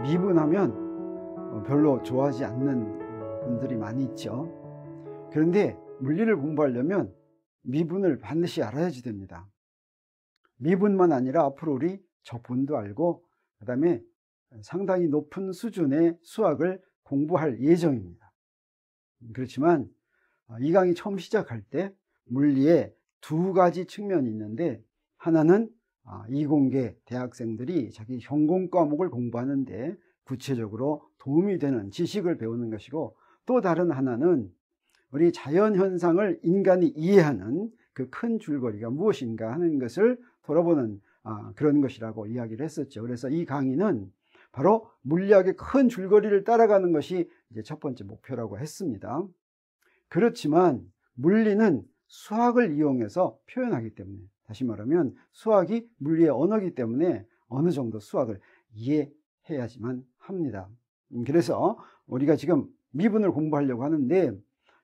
미분하면 별로 좋아하지 않는 분들이 많이 있죠. 그런데 물리를 공부하려면 미분을 반드시 알아야지 됩니다. 미분만 아니라 앞으로 우리 적분도 알고 그 다음에 상당히 높은 수준의 수학을 공부할 예정입니다. 그렇지만 이 강의 처음 시작할 때 물리에 두 가지 측면이 있는데, 하나는 이공계 대학생들이 자기 전공 과목을 공부하는데 구체적으로 도움이 되는 지식을 배우는 것이고, 또 다른 하나는 우리 자연현상을 인간이 이해하는 그 큰 줄거리가 무엇인가 하는 것을 돌아보는 그런 것이라고 이야기를 했었죠. 그래서 이 강의는 바로 물리학의 큰 줄거리를 따라가는 것이 이제 첫 번째 목표라고 했습니다. 그렇지만 물리는 수학을 이용해서 표현하기 때문에, 다시 말하면 수학이 물리의 언어이기 때문에 어느 정도 수학을 이해해야지만 합니다. 그래서 우리가 지금 미분을 공부하려고 하는데,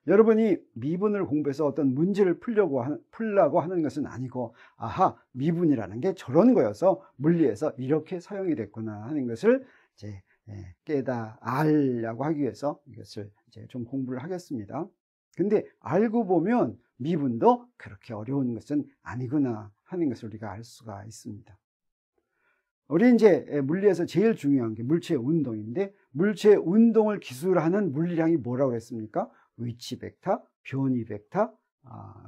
여러분이 미분을 공부해서 어떤 문제를 풀려고 하는 것은 아니고, 아하, 미분이라는 게 저런 거여서 물리에서 이렇게 사용이 됐구나 하는 것을 이제 알려고 하기 위해서 이것을 이제 좀 공부를 하겠습니다. 근데 알고 보면 미분도 그렇게 어려운 것은 아니구나 하는 것을 우리가 알 수가 있습니다. 우리 이제 물리에서 제일 중요한 게 물체의 운동인데, 물체의 운동을 기술하는 물리량이 뭐라고 했습니까? 위치 벡터, 변이 벡터,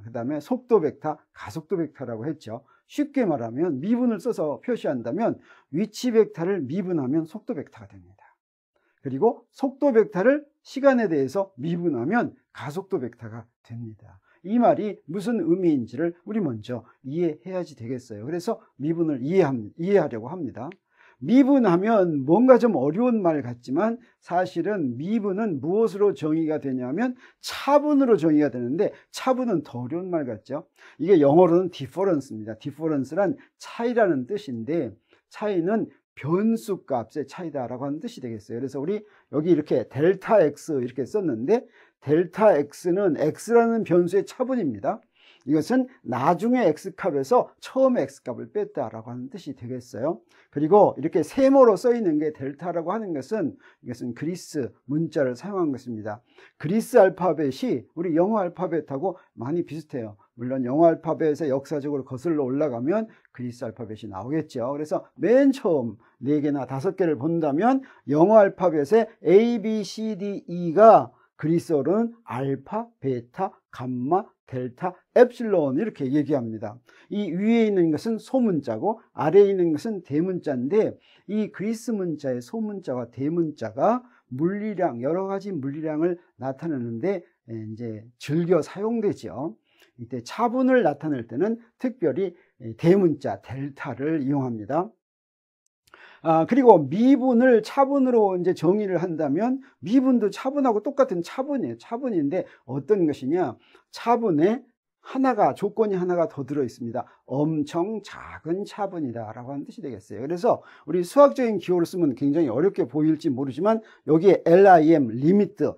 그 다음에 속도 벡터, 가속도 벡터라고 했죠. 쉽게 말하면 미분을 써서 표시한다면 위치 벡터를 미분하면 속도 벡터가 됩니다. 그리고 속도 벡터를 시간에 대해서 미분하면 가속도 벡터가 됩니다. 이 말이 무슨 의미인지를 우리 먼저 이해해야지 되겠어요. 그래서 미분을 이해하려고 합니다. 미분하면 뭔가 좀 어려운 말 같지만, 사실은 미분은 무엇으로 정의가 되냐면 차분으로 정의가 되는데, 차분은 더 어려운 말 같죠. 이게 영어로는 difference입니다. difference란 차이라는 뜻인데, 차이는 변수 값의 차이다라고 하는 뜻이 되겠어요. 그래서 우리 여기 이렇게 델타 x 이렇게 썼는데, 델타 x는 x라는 변수의 차분입니다. 이것은 나중에 x값에서 처음에 x값을 뺐다라고 하는 뜻이 되겠어요. 그리고 이렇게 세모로 써 있는 게 델타라고 하는 것은, 이것은 그리스 문자를 사용한 것입니다. 그리스 알파벳이 우리 영어 알파벳하고 많이 비슷해요. 물론 영어 알파벳에 역사적으로 거슬러 올라가면 그리스 알파벳이 나오겠죠. 그래서 맨 처음 4개나 5개를 본다면 영어 알파벳에 A, B, C, D, E가 그리스어로는 알파, 베타, 감마, 델타, 엡실론 이렇게 얘기합니다. 이 위에 있는 것은 소문자고 아래에 있는 것은 대문자인데, 이 그리스 문자의 소문자와 대문자가 물리량, 여러 가지 물리량을 나타내는데 이제 즐겨 사용되죠. 이때 차분을 나타낼 때는 특별히 대문자 델타를 이용합니다. 그리고 미분을 차분으로 이제 정의를 한다면, 미분도 차분하고 똑같은 차분이에요. 차분인데 어떤 것이냐? 차분에 조건이 하나가 더 들어 있습니다. 엄청 작은 차분이다라고 하는 뜻이 되겠어요. 그래서 우리 수학적인 기호를 쓰면 굉장히 어렵게 보일지 모르지만, 여기에 LIM, 리미트,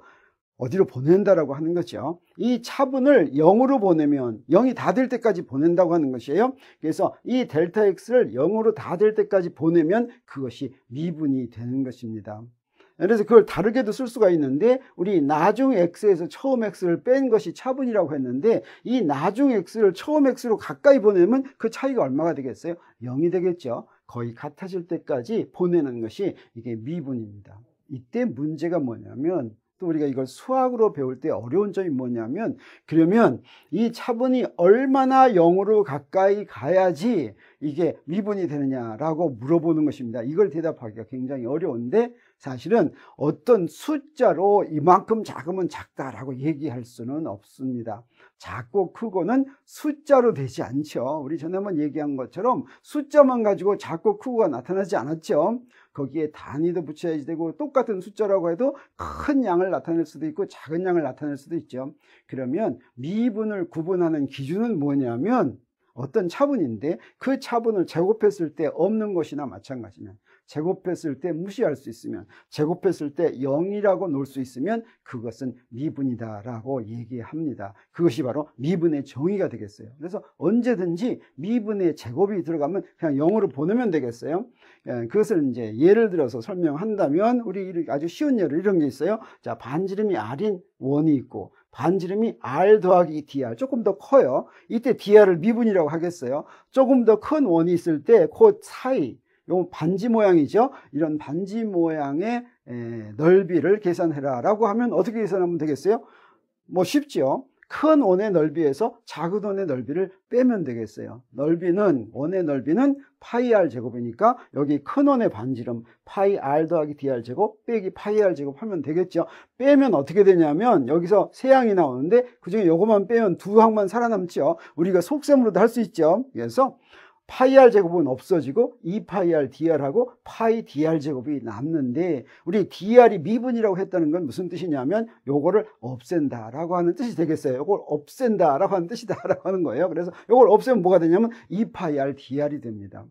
어디로 보낸다라고 하는 거죠. 이 차분을 0으로 보내면 0이 다 될 때까지 보낸다고 하는 것이에요. 그래서 이 델타 x를 0으로 다 될 때까지 보내면 그것이 미분이 되는 것입니다. 그래서 그걸 다르게도 쓸 수가 있는데, 우리 나중 x에서 처음 x를 뺀 것이 차분이라고 했는데, 이 나중 x를 처음 x로 가까이 보내면 그 차이가 얼마가 되겠어요? 0이 되겠죠. 거의 같아질 때까지 보내는 것이 이게 미분입니다. 이때 문제가 뭐냐면, 또 우리가 이걸 수학으로 배울 때 어려운 점이 뭐냐면, 그러면 이 차분이 얼마나 0으로 가까이 가야지 이게 미분이 되느냐라고 물어보는 것입니다. 이걸 대답하기가 굉장히 어려운데, 사실은 어떤 숫자로 이만큼 작으면 작다라고 얘기할 수는 없습니다. 작고 크고는 숫자로 되지 않죠. 우리 전에 한번 얘기한 것처럼 숫자만 가지고 작고 크고가 나타나지 않았죠. 거기에 단위도 붙여야지 되고, 똑같은 숫자라고 해도 큰 양을 나타낼 수도 있고 작은 양을 나타낼 수도 있죠. 그러면 미분을 구분하는 기준은 뭐냐면, 어떤 차분인데 그 차분을 제곱했을 때 없는 것이나 마찬가지면, 제곱했을 때 무시할 수 있으면, 제곱했을 때 0이라고 놓을 수 있으면 그것은 미분이다라고 얘기합니다. 그것이 바로 미분의 정의가 되겠어요. 그래서 언제든지 미분의 제곱이 들어가면 그냥 0으로 보내면 되겠어요. 그것을 이제 예를 들어서 설명한다면 우리 아주 쉬운 예로 이런 게 있어요. 자, 반지름이 R인 원이 있고 반지름이 R 더하기 DR, 조금 더 커요. 이때 DR을 미분이라고 하겠어요. 조금 더 큰 원이 있을 때 그 사이, 요 반지 모양이죠. 이런 반지 모양의 넓이를 계산해라 라고 하면 어떻게 계산하면 되겠어요? 뭐 쉽죠. 큰 원의 넓이에서 작은 원의 넓이를 빼면 되겠어요. 원의 넓이는 파이 R 제곱이니까 여기 큰 원의 반지름 파이 R 더하기 DR 제곱 빼기 파이 R 제곱 하면 되겠죠. 빼면 어떻게 되냐면 여기서 세 항이 나오는데 그중에 요것만 빼면 두 항만 살아남죠. 우리가 속셈으로도 할 수 있죠. 그래서 파이 R 제곱은 없어지고 2파이 R DR하고 파이 DR 제곱이 남는데, 우리 DR이 미분이라고 했다는 건 무슨 뜻이냐면 요거를 없앤다라고 하는 뜻이 되겠어요. 요걸 없앤다라고 하는 뜻이다라고 하는 거예요. 그래서 요걸 없애면 뭐가 되냐면 2파이 R DR이 됩니다.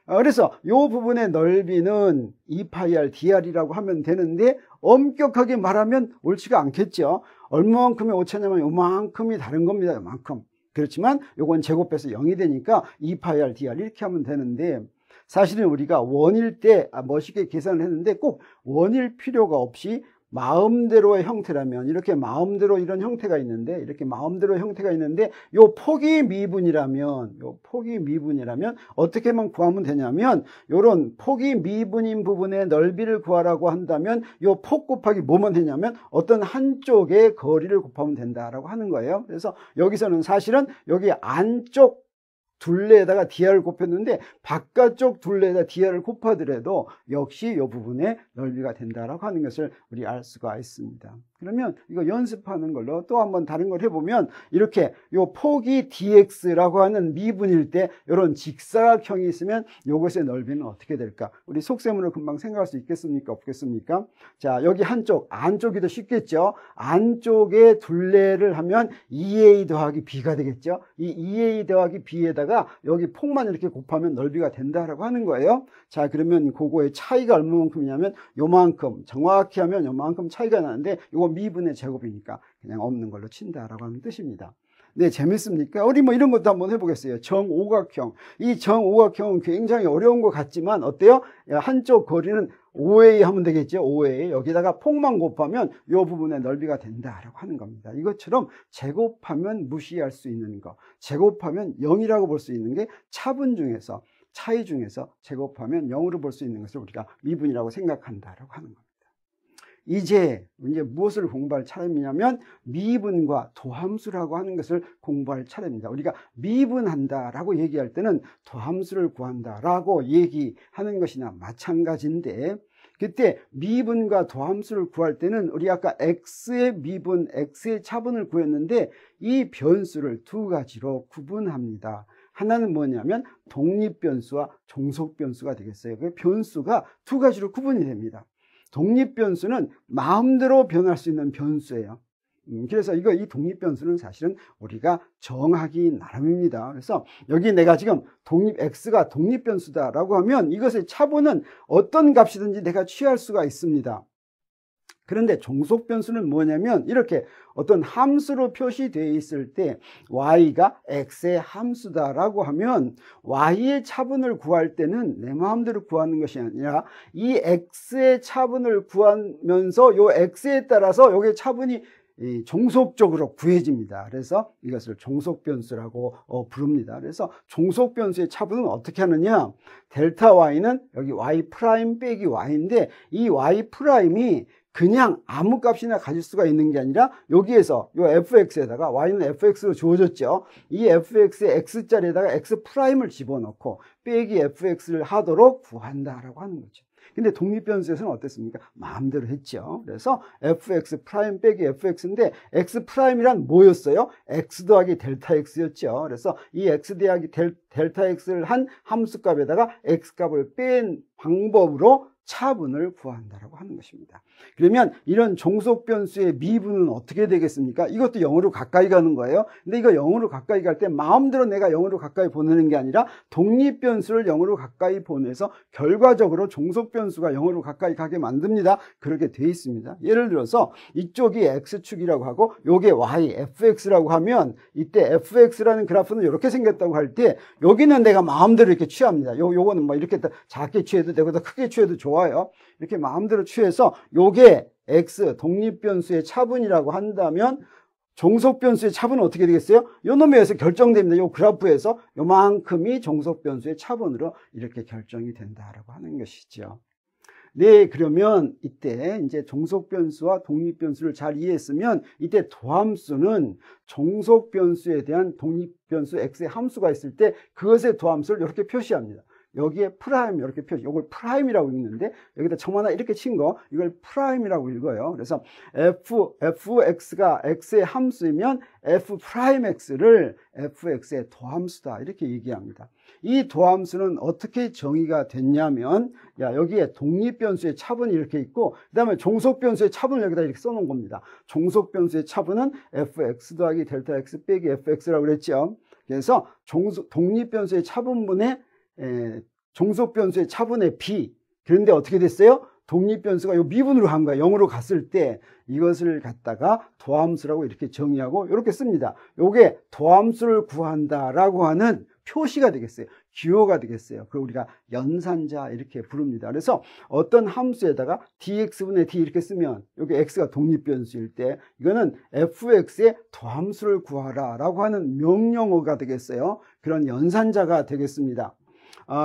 그래서 요 부분의 넓이는 2파이 R DR이라고 하면 되는데, 엄격하게 말하면 옳지가 않겠죠. 얼마만큼의 오차냐면 요만큼이 다른 겁니다. 요만큼. 그렇지만 요건 제곱해서 0이 되니까 2파이 R DR 이렇게 하면 되는데, 사실은 우리가 원일 때 멋있게 계산을 했는데 꼭 원일 필요가 없이 마음대로의 형태라면, 이렇게 마음대로 이런 형태가 있는데, 이렇게 마음대로 형태가 있는데 요 폭이 미분이라면 어떻게만 구하면 되냐면, 요런 폭이 미분인 부분의 넓이를 구하라고 한다면 요 폭 곱하기 뭐만 되냐면 어떤 한쪽의 거리를 곱하면 된다라고 하는 거예요. 그래서 여기서는 사실은 여기 안쪽 둘레에다가 DR을 곱했는데 바깥쪽 둘레에다 DR을 곱하더라도 역시 이 부분의 넓이가 된다라고 하는 것을 우리 알 수가 있습니다. 그러면 이거 연습하는 걸로 또 한번 다른 걸 해보면, 이렇게 요 폭이 dx라고 하는 미분일 때 이런 직사각형이 있으면 이것의 넓이는 어떻게 될까? 우리 속셈으로 금방 생각할 수 있겠습니까? 없겠습니까? 자, 여기 안쪽이 더 쉽겠죠? 안쪽에 둘레를 하면 2a 더하기 b가 되겠죠? 이 2a 더하기 b에다가 여기 폭만 이렇게 곱하면 넓이가 된다라고 하는 거예요. 자, 그러면 그거의 차이가 얼마만큼이냐면 요만큼, 정확히 하면 요만큼 차이가 나는데, 이거 미분의 제곱이니까 그냥 없는 걸로 친다라고 하는 뜻입니다. 네, 재밌습니까? 우리 뭐 이런 것도 한번 해보겠어요. 정오각형. 이 정오각형은 굉장히 어려운 것 같지만 어때요? 한쪽 거리는 5a 하면 되겠죠. 5a. 여기다가 폭만 곱하면 이 부분의 넓이가 된다라고 하는 겁니다. 이것처럼 제곱하면 무시할 수 있는 거, 제곱하면 0이라고 볼 수 있는 게 차이 중에서 제곱하면 0으로 볼 수 있는 것을 우리가 미분이라고 생각한다라고 하는 겁니다. 이제 무엇을 공부할 차례이냐면 미분과 도함수라고 하는 것을 공부할 차례입니다. 우리가 미분한다라고 얘기할 때는 도함수를 구한다라고 얘기하는 것이나 마찬가지인데, 그때 미분과 도함수를 구할 때는 우리 아까 x의 미분, x의 차분을 구했는데 이 변수를 두 가지로 구분합니다. 하나는 뭐냐면 독립변수와 종속변수가 되겠어요. 그 변수가 두 가지로 구분이 됩니다. 독립변수는 마음대로 변할 수 있는 변수예요. 그래서 이 독립변수는 사실은 우리가 정하기 나름입니다. 그래서 여기 내가 지금 x가 독립변수다라고 하면 이것의 차분은 어떤 값이든지 내가 취할 수가 있습니다. 그런데 종속변수는 뭐냐면 이렇게 어떤 함수로 표시되어 있을 때 y가 x의 함수다라고 하면 y의 차분을 구할 때는 내 마음대로 구하는 것이 아니라 이 x의 차분을 구하면서 이 x에 따라서 여기에 차분이 종속적으로 구해집니다. 그래서 이것을 종속변수라고 부릅니다. 그래서 종속변수의 차분은 어떻게 하느냐? 델타 y는 여기 y 프라임 빼기 y인데 이 y 프라임이 그냥 아무 값이나 가질 수가 있는 게 아니라 여기에서 이 fx에다가 y는 fx로 주어졌죠. 이 fx의 x자리에다가 x 프라임을 집어넣고 빼기 fx를 하도록 구한다라고 하는 거죠. 근데 독립변수에서는 어땠습니까? 마음대로 했죠. 그래서 fx 프라임 빼기 fx인데 x 프라임이란 뭐였어요? x 더하기 델타 x였죠. 그래서 이 x 더하기 델타 x를 한 함수값에다가 x 값을 뺀 방법으로 차분을 구한다라고 하는 것입니다. 그러면 이런 종속 변수의 미분은 어떻게 되겠습니까? 이것도 0으로 가까이 가는 거예요. 근데 이거 0으로 가까이 갈 때 마음대로 내가 0으로 가까이 보내는 게 아니라 독립 변수를 0으로 가까이 보내서 결과적으로 종속 변수가 0으로 가까이 가게 만듭니다. 그렇게 돼 있습니다. 예를 들어서 이쪽이 x축이라고 하고 요게 y, fx라고 하면 이때 fx라는 그래프는 이렇게 생겼다고 할 때 여기는 내가 마음대로 이렇게 취합니다. 요거는 뭐 이렇게 작게 취해도 되고 더 크게 취해도 좋아요. 이렇게 마음대로 취해서 요게 x 독립 변수의 차분이라고 한다면 종속 변수의 차분은 어떻게 되겠어요? 요 놈에 의해서 결정됩니다. 요 그래프에서 요만큼이 종속 변수의 차분으로 이렇게 결정이 된다라고 하는 것이죠. 네, 그러면 이때 이제 종속 변수와 독립 변수를 잘 이해했으면 이때 도함수는 종속 변수에 대한 독립 변수 x의 함수가 있을 때 그것의 도함수를 이렇게 표시합니다. 여기에 프라임 이렇게 표시, 이걸 프라임이라고 읽는데 여기다 점 하나 이렇게 친 거 이걸 프라임이라고 읽어요. 그래서 fx가 x의 함수이면 f 프라임 x를 fx의 도함수다 이렇게 얘기합니다. 이 도함수는 어떻게 정의가 됐냐면 여기에 독립 변수의 차분이 이렇게 있고 그 다음에 종속 변수의 차분을 여기다 이렇게 써놓은 겁니다. 종속 변수의 차분은 fx 더하기 델타 x 빼기 fx라고 그랬죠. 그래서 독립 변수의 차분분의 종속 변수의 차분의 b. 그런데 어떻게 됐어요? 독립 변수가 요 미분으로 간 거예요. 0으로 갔을 때 이것을 갖다가 도함수라고 이렇게 정의하고 이렇게 씁니다. 요게 도함수를 구한다라고 하는 표시가 되겠어요. 기호가 되겠어요. 그걸 우리가 연산자 이렇게 부릅니다. 그래서 어떤 함수에다가 dx분의 d 이렇게 쓰면 여기 x가 독립변수일 때 이거는 fx의 도함수를 구하라 라고 하는 명령어가 되겠어요. 그런 연산자가 되겠습니다.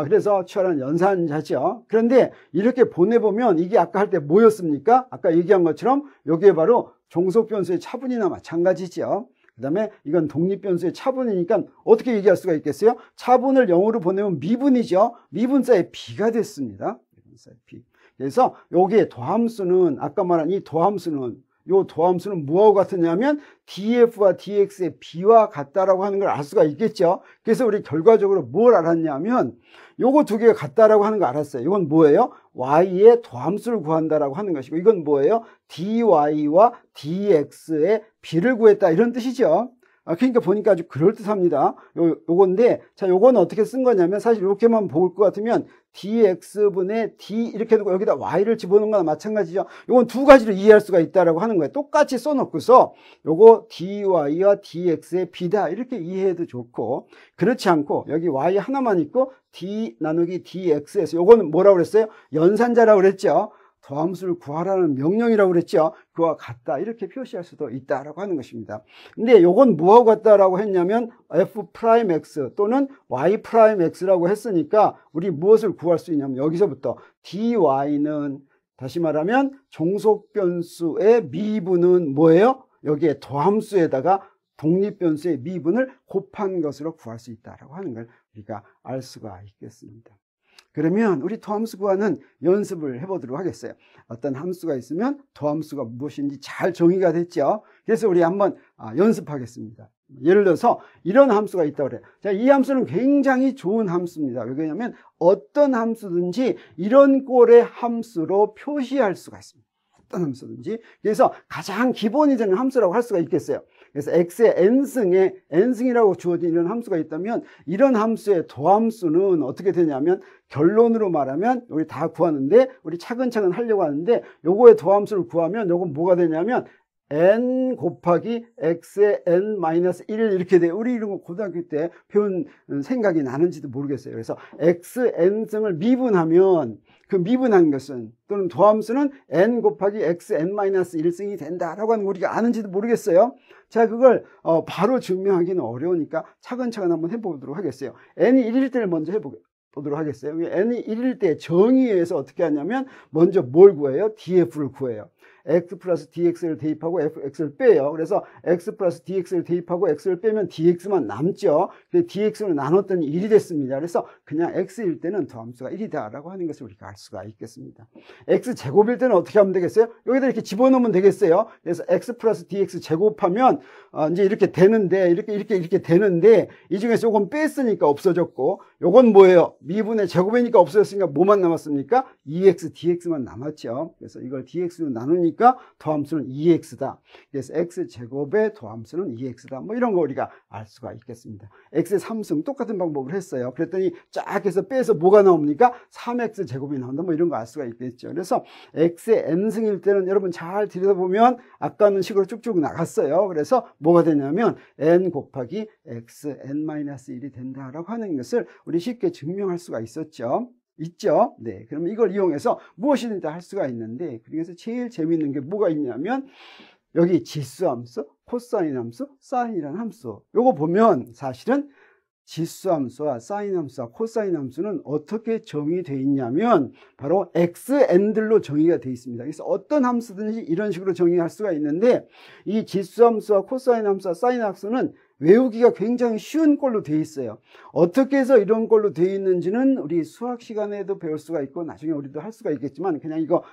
그래서 치열한 연산자죠. 그런데 이렇게 보내보면 이게 아까 할 때 뭐였습니까? 아까 얘기한 것처럼 여기에 바로 종속변수의 차분이나 마찬가지죠. 그 다음에 이건 독립변수의 차분이니까 어떻게 얘기할 수가 있겠어요? 차분을 0으로 보내면 미분이죠. 미분사의 b가 됐습니다. 미분사의 b. 그래서 여기에 도함수는 아까 말한 이 도함수는 요 도함수는 뭐하고 같으냐면 df와 dx의 b와 같다라고 하는 걸 알 수가 있겠죠. 그래서 우리 결과적으로 뭘 알았냐면 요거 두 개가 같다라고 하는 거 알았어요. 이건 뭐예요? y의 도함수를 구한다라고 하는 것이고 이건 뭐예요? dy와 dx의 b를 구했다 이런 뜻이죠. 그러니까 보니까 아주 그럴듯합니다. 요건데, 자, 요거는 어떻게 쓴 거냐면, 사실 이렇게만 볼 것 같으면, dx분의 d 이렇게 두고 여기다 y를 집어넣은 거나 마찬가지죠. 요건 두 가지로 이해할 수가 있다라고 하는 거예요. 똑같이 써놓고서, 요거 dy와 dx의 b다. 이렇게 이해해도 좋고, 그렇지 않고, 여기 y 하나만 있고, d 나누기 dx에서, 요거는 뭐라고 그랬어요? 연산자라고 그랬죠. 도함수를 구하라는 명령이라고 그랬죠. 그와 같다 이렇게 표시할 수도 있다라고 하는 것입니다. 근데 요건 뭐하고 같다라고 했냐면 f'x 또는 y'x라고 했으니까 우리 무엇을 구할 수 있냐면 여기서부터 dy는 다시 말하면 종속변수의 미분은 뭐예요? 여기에 도함수에다가 독립변수의 미분을 곱한 것으로 구할 수 있다라고 하는 걸 우리가 알 수가 있겠습니다. 그러면 우리 도함수 구하는 연습을 해보도록 하겠어요. 어떤 함수가 있으면 도함수가 무엇인지 잘 정의가 됐죠. 그래서 우리 한번 연습하겠습니다. 예를 들어서 이런 함수가 있다고 그래요. 자, 이 함수는 굉장히 좋은 함수입니다. 왜냐하면 어떤 함수든지 이런 꼴의 함수로 표시할 수가 있습니다. 어떤 함수든지. 그래서 가장 기본이 되는 함수라고 할 수가 있겠어요. 그래서 x의 n승이라고 주어진 이런 함수가 있다면 이런 함수의 도함수는 어떻게 되냐면 결론으로 말하면 우리 다 구하는데 우리 차근차근 하려고 하는데 요거의 도함수를 구하면 요건 뭐가 되냐면 n 곱하기 x의 n-1 이렇게 돼요. 우리 이런 거 고등학교 때 배운 생각이 나는지도 모르겠어요. 그래서 x n승을 미분하면 그 미분한 것은 또는 도함수는 n 곱하기 x n-1승이 된다라고 하는 거 우리가 아는지도 모르겠어요. 자, 그걸 바로 증명하기는 어려우니까 차근차근 한번 해보도록 하겠어요. n이 1일 때를 먼저 해보도록 하겠어요. n이 1일 때 정의에서 어떻게 하냐면 먼저 뭘 구해요? df를 구해요. x 플러스 dx를 대입하고 fx를 빼요. 그래서 x 플러스 dx를 대입하고 x를 빼면 dx만 남죠. 근데 dx를 나눴더니 1이 됐습니다. 그래서 그냥 x일 때는 더함수가 1이다 라고 하는 것을 우리가 알 수가 있겠습니다. x제곱일 때는 어떻게 하면 되겠어요? 여기다 이렇게 집어넣으면 되겠어요. 그래서 x 플러스 dx 제곱하면 이제 이렇게 되는데 이렇게 되는데 이 중에서 요건 뺐으니까 없어졌고 요건 뭐예요? 미분의 제곱이니까 없어졌으니까 뭐만 남았습니까? 2x dx만 남았죠. 그래서 이걸 dx로 나누니까 더함수는 2x다. 그래서 x제곱의 더함수는 2x다. 뭐 이런 거 우리가 알 수가 있겠습니다. x의 3승 똑같은 방법을 했어요. 그랬더니 쫙 해서 빼서 뭐가 나옵니까? 3x 제곱이 나온다. 뭐 이런 거 알 수가 있겠죠. 그래서 x의 n승일 때는 여러분 잘 들여다보면 아까는 식으로 쭉쭉 나갔어요. 그래서 뭐가 되냐면 n 곱하기 x n-1이 된다라고 하는 것을 우리 쉽게 증명할 수가 있었죠. 있죠? 네. 그러면 이걸 이용해서 무엇이든지 할 수가 있는데, 그중에서 제일 재미있는 게 뭐가 있냐면, 여기 지수함수, 코사인 함수, 사인이라는 함수. 요거 보면 사실은 지수함수와 사인 함수와 코사인 함수는 어떻게 정의되어 있냐면, 바로 xn들로 정의가 되어 있습니다. 그래서 어떤 함수든지 이런 식으로 정의할 수가 있는데, 이 지수함수와 코사인 함수와 사인 함수는 외우기가 굉장히 쉬운 걸로 되어 있어요. 어떻게 해서 이런 걸로 되어 있는지는 우리 수학 시간에도 배울 수가 있고 나중에 우리도 할 수가 있겠지만 그냥 이거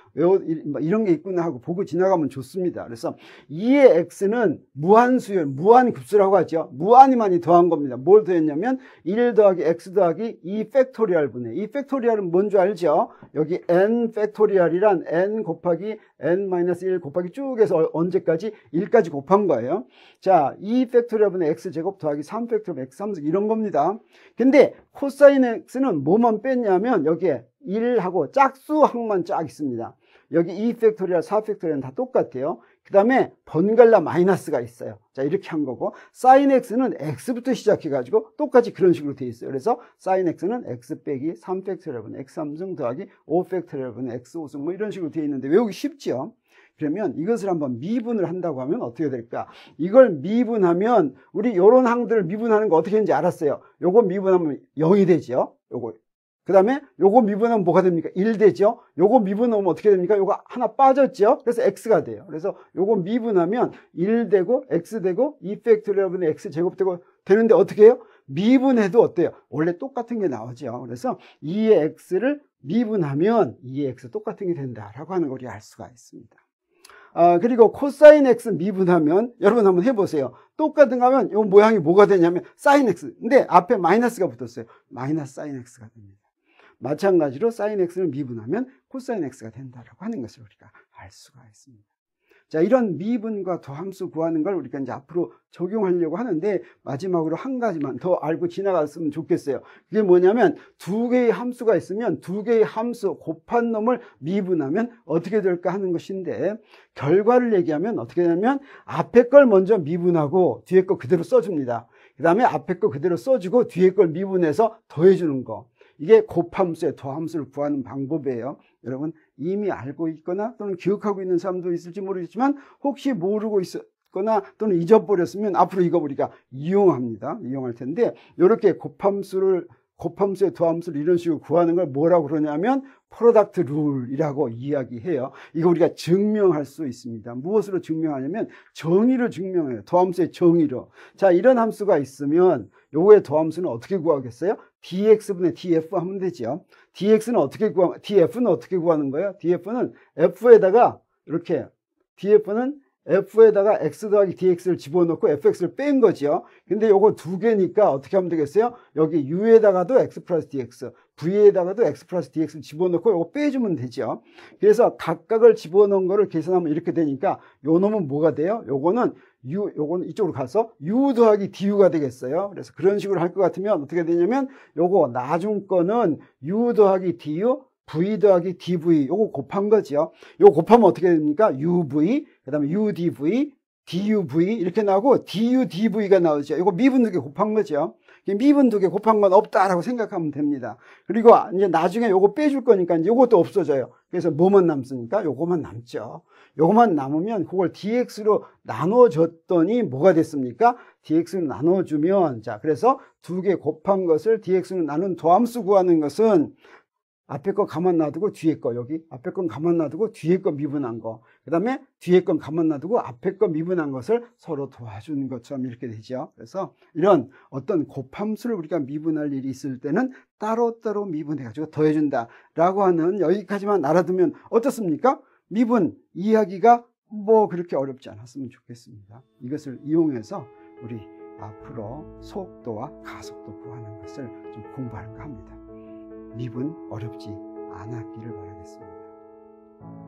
이런 게 있구나 하고 보고 지나가면 좋습니다. 그래서 2의 x는 무한수열, 무한급수라고 하죠. 무한이 많이 더한 겁니다. 뭘 더했냐면 1 더하기 x 더하기 2 팩토리얼 분의, 이 팩토리얼은 뭔 줄 알죠? 여기 n 팩토리얼이란 n 곱하기 n-1 곱하기 쭉 해서 언제까지? 1까지 곱한 거예요. 자, 2 팩토리얼 분의 x제곱 더하기 3 팩토리얼 x 3승 이런 겁니다. 근데 코사인 x는 뭐만 뺐냐면 여기에 1하고 짝수항만 쫙 있습니다. 여기 2 팩토리얼, 4 팩토리얼은 다 똑같아요. 그 다음에 번갈라 마이너스가 있어요. 자, 이렇게 한 거고, 사인 x는 x부터 시작해가지고 똑같이 그런 식으로 되어 있어요. 그래서 사인 x는 x 빼기 3 팩토리얼 분의 x 3승 더하기 5 팩토리얼 분의 x 5승 뭐 이런 식으로 되어 있는데 외우기 쉽죠? 그러면 이것을 한번 미분을 한다고 하면 어떻게 될까? 이걸 미분하면 우리 요런 항들을 미분하는 거 어떻게 하는지 알았어요. 요거 미분하면 0이 되죠. 요거. 그 다음에 요거 미분하면 뭐가 됩니까? 1 되죠. 요거 미분하면 어떻게 됩니까? 요거 하나 빠졌죠. 그래서 x가 돼요. 그래서 요거 미분하면 1 되고 x 되고 2 팩토리얼 분의 x 제곱 되고 되는데 어떻게 해요? 미분해도 어때요? 원래 똑같은 게 나오죠. 그래서 2의 x를 미분하면 2의 x 똑같은 게 된다라고 하는 걸 알 수가 있습니다. 그리고 코사인 x 미분하면 여러분 한번 해보세요. 똑같은 거 하면 이 모양이 뭐가 되냐면 사인 x. 근데 앞에 마이너스가 붙었어요. 마이너스 사인 x가 됩니다. 마찬가지로 사인 x를 미분하면 코사인 x가 된다라고 하는 것을 우리가 알 수가 있습니다. 자, 이런 미분과 더함수 구하는 걸 우리가 이제 앞으로 적용하려고 하는데 마지막으로 한 가지만 더 알고 지나갔으면 좋겠어요. 그게 뭐냐면 두 개의 함수가 있으면 두 개의 함수 곱한 놈을 미분하면 어떻게 될까 하는 것인데, 결과를 얘기하면 어떻게 되냐면 앞에 걸 먼저 미분하고 뒤에 거 그대로 써줍니다. 그 다음에 앞에 거 그대로 써주고 뒤에 걸 미분해서 더해주는 거. 이게 곱함수의 더함수를 구하는 방법이에요. 여러분 이미 알고 있거나 또는 기억하고 있는 사람도 있을지 모르겠지만 혹시 모르고 있거나 또는 잊어버렸으면 앞으로 이거 우리가 이용할 텐데, 이렇게 곱함수의 더함수를 이런 식으로 구하는 걸 뭐라고 그러냐면 프로덕트 룰이라고 이야기해요. 이거 우리가 증명할 수 있습니다. 무엇으로 증명하냐면 정의로 증명해요. 더함수의 정의로. 자, 이런 함수가 있으면 요거의 더함수는 어떻게 구하겠어요? dx분의 df 하면 되죠. df는 어떻게 구하는 거예요? df는 f에다가 이렇게, df는 f에다가 x 더하기 dx를 집어넣고 fx를 뺀 거죠. 근데 요거 두 개니까 어떻게 하면 되겠어요? 여기 u에다가도 x 플러스 dx, v에다가도 x 플러스 dx를 집어넣고 요거 빼주면 되죠. 그래서 각각을 집어넣은 거를 계산하면 이렇게 되니까 요 놈은 뭐가 돼요? 요거는 요거는 이쪽으로 가서 u 더하기 du가 되겠어요. 그래서 그런 식으로 할 것 같으면 어떻게 되냐면 요거 나중 거는 u 더하기 du, v 더하기 dv, 요거 곱한 거죠. 요거 곱하면 어떻게 됩니까? uv, 그 다음에 udv, duv 이렇게 나오고 du, dv가 나오죠. 이거 미분 두 개 곱한 거죠. 미분 두 개 곱한 건 없다라고 생각하면 됩니다. 그리고 이제 나중에 요거 빼줄 거니까 이제 요것도 없어져요. 그래서 뭐만 남습니까? 요거만 남죠. 요거만 남으면 그걸 dx로 나눠줬더니 뭐가 됐습니까? dx로 나눠주면, 자, 그래서 두 개 곱한 것을 dx로 나눈 더함수 구하는 것은 앞에 거 가만 놔두고 뒤에 거, 여기 앞에 건 가만 놔두고 뒤에 거 미분한 거, 그 다음에 뒤에 건 가만 놔두고 앞에 거 미분한 것을 서로 도와주는 것처럼 이렇게 되죠. 그래서 이런 어떤 곱함수를 우리가 미분할 일이 있을 때는 따로따로 미분해가지고 더해준다 라고 하는, 여기까지만 알아두면 어떻습니까? 미분 이해하기가 뭐 그렇게 어렵지 않았으면 좋겠습니다. 이것을 이용해서 우리 앞으로 속도와 가속도 구하는 것을 좀 공부할까 합니다. 미분 어렵지 않았기를 바라겠습니다.